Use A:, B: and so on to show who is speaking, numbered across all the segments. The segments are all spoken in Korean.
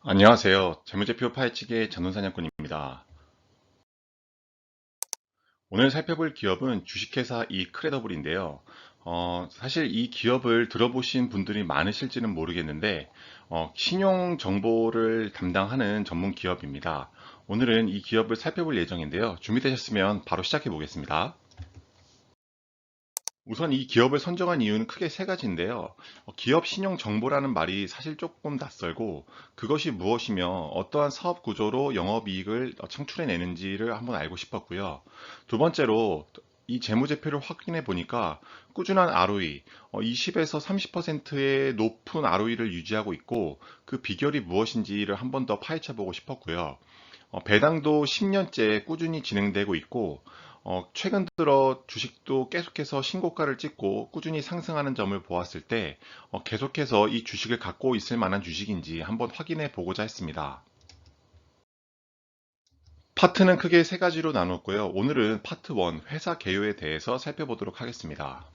A: 안녕하세요. 재무제표 파헤치기의 전문사냥꾼입니다. 오늘 살펴볼 기업은 주식회사 이크레더블인데요. 사실 이 기업을 들어보신 분들이 많으실지는 모르겠는데, 신용 정보를 담당하는 전문 기업입니다. 오늘은 이 기업을 살펴볼 예정인데요. 준비되셨으면 바로 시작해 보겠습니다. 우선 이 기업을 선정한 이유는 크게 세 가지인데요. 기업 신용 정보라는 말이 사실 조금 낯설고 그것이 무엇이며 어떠한 사업 구조로 영업이익을 창출해내는지를 한번 알고 싶었고요. 두 번째로 이 재무제표를 확인해 보니까 꾸준한 ROE, 20에서 30%의 높은 ROE를 유지하고 있고 그 비결이 무엇인지를 한번 더 파헤쳐 보고 싶었고요. 배당도 10년째 꾸준히 진행되고 있고, 최근 들어 주식도 계속해서 신고가를 찍고 꾸준히 상승하는 점을 보았을 때, 계속해서 이 주식을 갖고 있을 만한 주식인지 한번 확인해 보고자 했습니다. 파트는 크게 세 가지로 나눴고요. 오늘은 파트 1, 회사 개요에 대해서 살펴보도록 하겠습니다.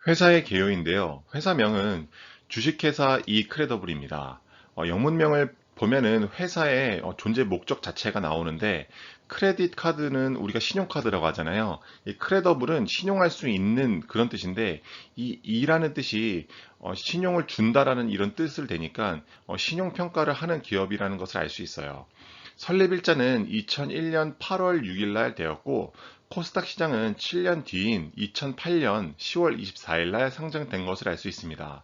A: 회사의 개요인데요. 회사명은 주식회사 이크레더블입니다. 영문명을 보면은 회사의 존재 목적 자체가 나오는데 크레딧 카드는 우리가 신용카드라고 하잖아요. 이 크레더블은 신용할 수 있는 그런 뜻인데 이 이라는 뜻이 신용을 준다라는 이런 뜻을 대니까 신용평가를 하는 기업이라는 것을 알 수 있어요. 설립일자는 2001년 8월 6일 날 되었고 코스닥 시장은 7년 뒤인 2008년 10월 24일 날 상장된 것을 알 수 있습니다.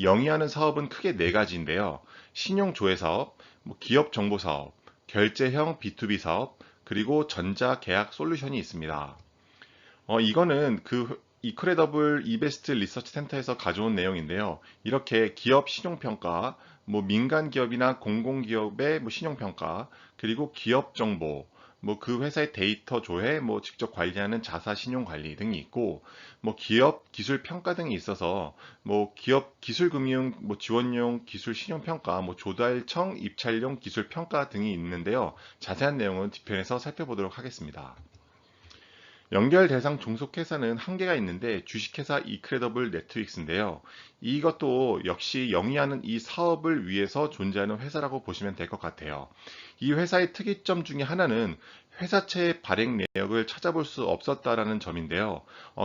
A: 영위하는 사업은 크게 네 가지인데요. 신용조회 사업, 기업 정보 사업, 결제형 B2B 사업, 그리고 전자계약 솔루션이 있습니다. 이거는 그 이크레더블 이베스트 리서치 센터에서 가져온 내용인데요. 이렇게 기업 신용평가, 민간 기업이나 공공기업의 신용평가, 그리고 기업 정보, 그 회사의 데이터 조회, 직접 관리하는 자사 신용 관리 등이 있고, 기업 기술 평가 등이 있어서, 기업 기술 금융, 지원용 기술 신용 평가, 조달청 입찰용 기술 평가 등이 있는데요. 자세한 내용은 뒤편에서 살펴보도록 하겠습니다. 연결 대상 종속회사는 한개가 있는데 주식회사 이크레더블 네트윅스인데요. 이것도 역시 영위하는 이 사업을 위해서 존재하는 회사라고 보시면 될 것 같아요. 이 회사의 특이점 중에 하나는 회사채 발행 내역을 찾아볼 수 없었다라는 점인데요.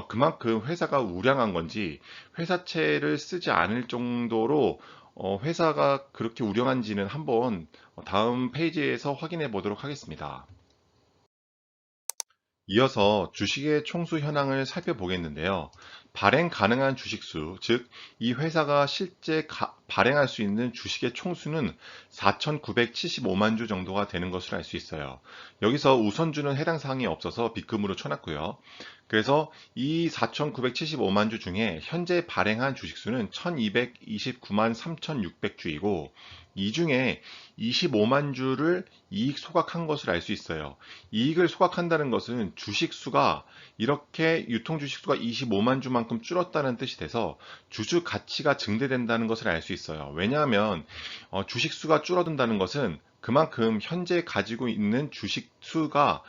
A: 그만큼 회사가 우량한 건지 회사채를 쓰지 않을 정도로 회사가 그렇게 우량한지는 한번 다음 페이지에서 확인해 보도록 하겠습니다. 이어서 주식의 총수 현황을 살펴보겠는데요. 발행 가능한 주식수, 즉, 이 회사가 실제 발행할 수 있는 주식의 총수는 4,975만 주 정도가 되는 것으로 알 수 있어요. 여기서 우선주는 해당 사항이 없어서 빗금으로 쳐놨고요. 그래서 이 4,975만 주 중에 현재 발행한 주식수는 1,229만 3,600주이고, 이 중에 25만 주를 이익 소각한 것을 알 수 있어요. 이익을 소각한다는 것은 주식수가 이렇게 유통 주식수가 25만 주만큼 줄었다는 뜻이 돼서 주주 가치가 증대된다는 것을 알 수 있어요. 왜냐하면 주식수가 줄어든다는 것은 그만큼 현재 가지고 있는 주식수가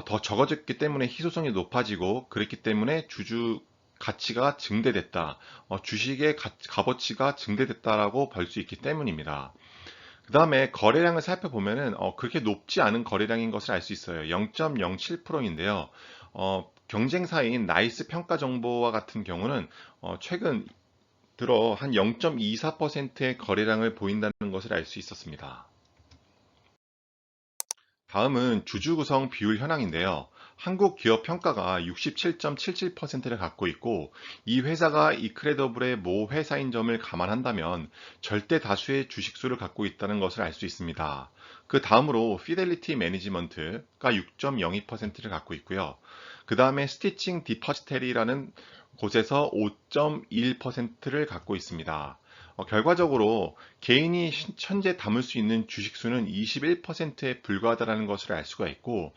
A: 더 적어졌기 때문에 희소성이 높아지고 그렇기 때문에 주주 가치가 증대됐다. 주식의 값어치가 증대됐다라고 볼 수 있기 때문입니다. 그 다음에 거래량을 살펴보면은 그렇게 높지 않은 거래량인 것을 알 수 있어요. 0.07%인데요. 경쟁사인 나이스 평가 정보와 같은 경우는 최근 들어 한 0.24%의 거래량을 보인다는 것을 알 수 있었습니다. 다음은 주주 구성 비율 현황인데요. 한국 기업 평가가 67.77%를 갖고 있고 이 회사가 이크레더블의 모 회사인 점을 감안한다면 절대 다수의 주식수를 갖고 있다는 것을 알 수 있습니다. 그 다음으로 피델리티 매니지먼트가 6.02%를 갖고 있고요. 그 다음에 스티칭 디퍼스테리라는 곳에서 5.1%를 갖고 있습니다. 결과적으로 개인이 현재 담을 수 있는 주식수는 21%에 불과하다는 것을 알 수가 있고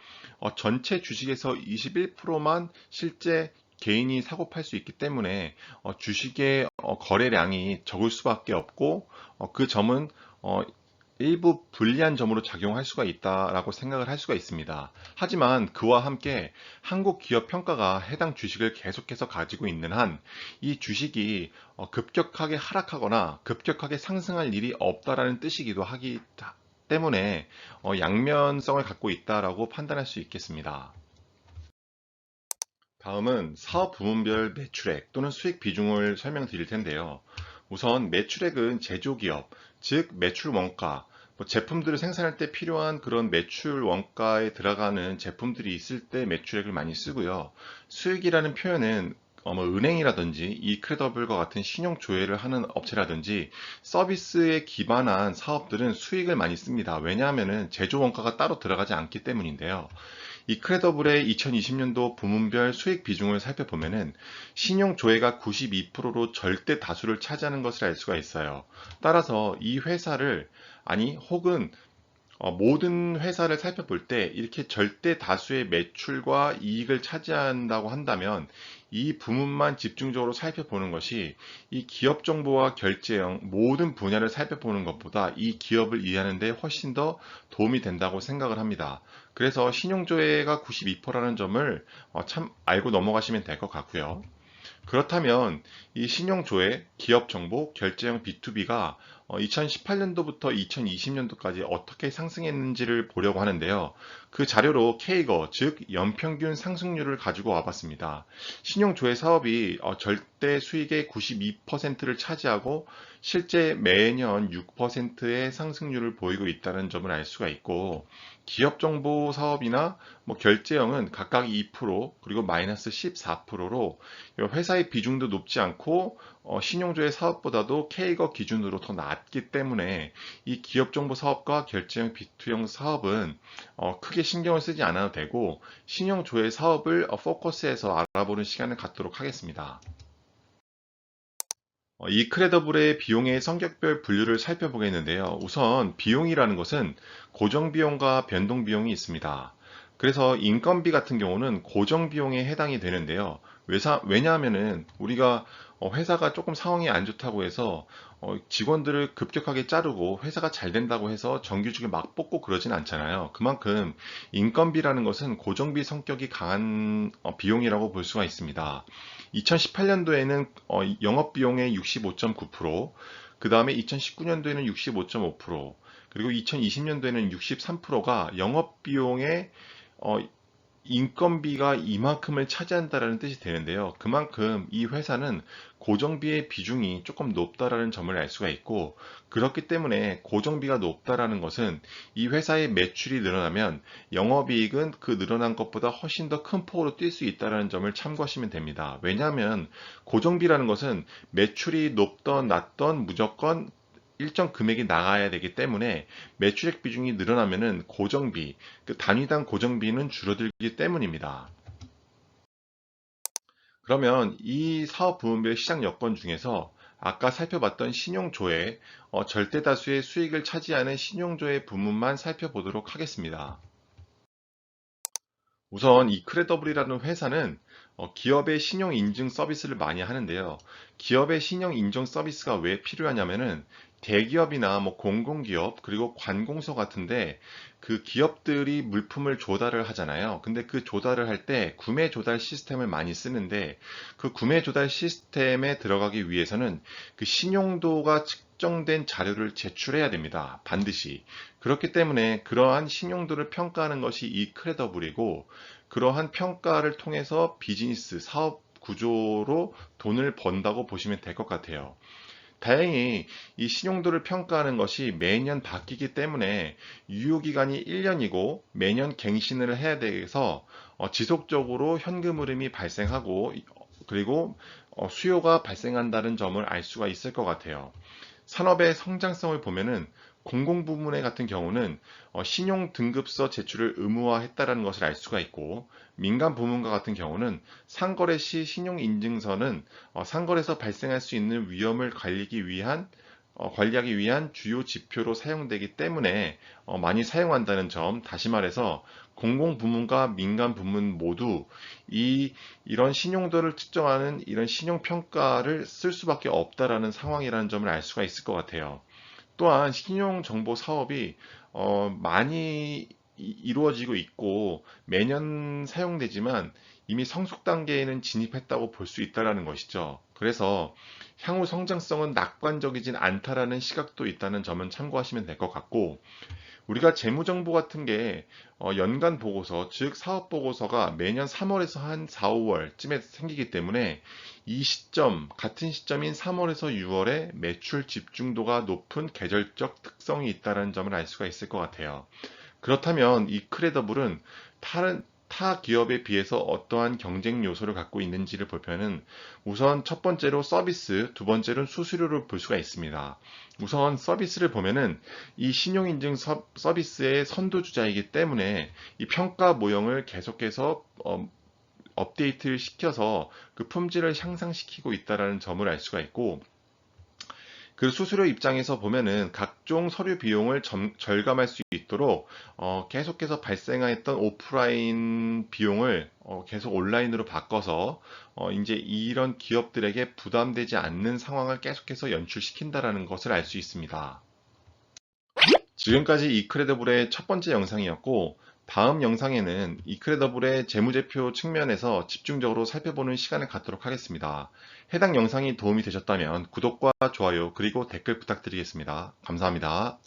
A: 전체 주식에서 21%만 실제 개인이 사고 팔 수 있기 때문에 주식의 거래량이 적을 수밖에 없고 그 점은 일부 불리한 점으로 작용할 수가 있다라고 생각을 할 수가 있습니다. 하지만 그와 함께 한국 기업 평가가 해당 주식을 계속해서 가지고 있는 한 이 주식이 급격하게 하락하거나 급격하게 상승할 일이 없다라는 뜻이기도 하기 때문에 양면성을 갖고 있다라고 판단할 수 있겠습니다. 다음은 사업 부문별 매출액 또는 수익 비중을 설명드릴 텐데요. 우선 매출액은 제조기업, 즉 매출 원가, 제품들을 생산할 때 필요한 그런 매출 원가에 들어가는 제품들이 있을 때 매출액을 많이 쓰고요. 수익이라는 표현은 은행이라든지 이크레더블과 같은 신용 조회를 하는 업체라든지 서비스에 기반한 사업들은 수익을 많이 씁니다. 왜냐하면 제조 원가가 따로 들어가지 않기 때문인데요. 이크레더블의 2020년도 부문별 수익 비중을 살펴보면은 신용 조회가 92%로 절대 다수를 차지하는 것을 알 수가 있어요. 따라서 이 회사를 혹은 모든 회사를 살펴볼 때 이렇게 절대 다수의 매출과 이익을 차지한다고 한다면 이 부문만 집중적으로 살펴보는 것이 이 기업 정보와 결제형 모든 분야를 살펴보는 것보다 이 기업을 이해하는 데 훨씬 더 도움이 된다고 생각을 합니다. 그래서 신용조회가 92%라는 점을 참 알고 넘어가시면 될 것 같고요. 그렇다면 이 신용조회, 기업정보, 결제형 B2B가 2018년도부터 2020년도까지 어떻게 상승했는지를 보려고 하는데요. 그 자료로 K거, 즉 연평균 상승률을 가지고 와봤습니다. 신용조회 사업이 절대 수익의 92%를 차지하고 실제 매년 6%의 상승률을 보이고 있다는 점을 알 수가 있고, 기업정보 사업이나 결제형은 각각 2% 그리고 마이너스 14%로 회사의 비중도 높지 않고 신용조회 사업보다도 K거 기준으로 더 낮기 때문에 이 기업정보 사업과 결제형 B2형 사업은 크게 신경을 쓰지 않아도 되고 신용조회 사업을 포커스해서 알아보는 시간을 갖도록 하겠습니다. 이 크레더블의 비용의 성격별 분류를 살펴보겠는데요. 우선 비용이라는 것은 고정 비용과 변동 비용이 있습니다. 그래서 인건비 같은 경우는 고정 비용에 해당이 되는데요. 왜냐하면은 우리가 회사가 조금 상황이 안 좋다고 해서 직원들을 급격하게 자르고 회사가 잘 된다고 해서 정규직을 막 뽑고 그러진 않잖아요. 그만큼 인건비라는 것은 고정비 성격이 강한 비용이라고 볼 수가 있습니다. 2018년도에는 영업비용의 65.9%, 그 다음에 2019년도에는 65.5%, 그리고 2020년도에는 63%가 영업비용의 인건비가 이만큼을 차지한다라는 뜻이 되는데요. 그만큼 이 회사는 고정비의 비중이 조금 높다라는 점을 알 수가 있고, 그렇기 때문에 고정비가 높다라는 것은 이 회사의 매출이 늘어나면 영업이익은 그 늘어난 것보다 훨씬 더 큰 폭으로 뛸 수 있다라는 점을 참고하시면 됩니다. 왜냐하면 고정비라는 것은 매출이 높던 낮던 무조건 일정 금액이 나가야 되기 때문에 매출액 비중이 늘어나면은 고정비, 그 단위당 고정비는 줄어들기 때문입니다. 그러면 이 사업 부문별 시장 여건 중에서 아까 살펴봤던 신용조회, 절대 다수의 수익을 차지하는 신용조회 부문만 살펴보도록 하겠습니다. 우선 이 크레더블이라는 회사는 기업의 신용 인증 서비스를 많이 하는데요. 기업의 신용 인증 서비스가 왜 필요하냐면은 대기업이나 공공기업 그리고 관공서 같은데 그 기업들이 물품을 조달을 하잖아요. 근데 그 조달을 할 때 구매 조달 시스템을 많이 쓰는데 그 구매 조달 시스템에 들어가기 위해서는 그 신용도가 측정된 자료를 제출해야 됩니다. 반드시. 그렇기 때문에 그러한 신용도를 평가하는 것이 이 크레더블이고, 그러한 평가를 통해서 비즈니스, 사업 구조로 돈을 번다고 보시면 될 것 같아요. 다행히 이 신용도를 평가하는 것이 매년 바뀌기 때문에 유효기간이 1년이고 매년 갱신을 해야 돼서 지속적으로 현금 흐름이 발생하고 그리고 수요가 발생한다는 점을 알 수가 있을 것 같아요. 산업의 성장성을 보면은 공공부문의 같은 경우는 신용 등급서 제출을 의무화했다라는 것을 알 수가 있고, 민간 부문과 같은 경우는 상거래 시 신용 인증서는 상거래에서 발생할 수 있는 위험을 관리하기 위한 주요 지표로 사용되기 때문에 많이 사용한다는 점, 다시 말해서 공공부문과 민간부문 모두 이런 신용도를 측정하는 이런 신용평가를 쓸 수밖에 없다라는 상황이라는 점을 알 수가 있을 것 같아요. 또한 신용정보 사업이 많이 이루어지고 있고 매년 사용되지만 이미 성숙 단계에는 진입했다고 볼 수 있다라는 것이죠. 그래서 향후 성장성은 낙관적이진 않다라는 시각도 있다는 점은 참고하시면 될 것 같고, 우리가 재무정보 같은 게 연간 보고서, 즉 사업 보고서가 매년 3월에서 한 4, 5월쯤에 생기기 때문에 이 시점, 같은 시점인 3월에서 6월에 매출 집중도가 높은 계절적 특성이 있다는 점을 알 수가 있을 것 같아요. 그렇다면 이 크레더블은 타 기업에 비해서 어떠한 경쟁 요소를 갖고 있는지를 보면은 우선 첫 번째로 서비스, 두 번째로는 수수료를 볼 수가 있습니다. 우선 서비스를 보면은 이 신용인증 서비스의 선두주자이기 때문에 이 평가 모형을 계속해서 업데이트를 시켜서 그 품질을 향상시키고 있다는 점을 알 수가 있고, 그 수수료 입장에서 보면은 각종 서류 비용을 절감할 수 있도록 계속해서 발생했던 오프라인 비용을 계속 온라인으로 바꿔서 이제 이런 기업들에게 부담되지 않는 상황을 계속해서 연출시킨다라는 것을 알 수 있습니다. 지금까지 이크레더블의 첫 번째 영상이었고, 다음 영상에는 이크레더블의 재무제표 측면에서 집중적으로 살펴보는 시간을 갖도록 하겠습니다. 해당 영상이 도움이 되셨다면 구독과 좋아요 그리고 댓글 부탁드리겠습니다. 감사합니다.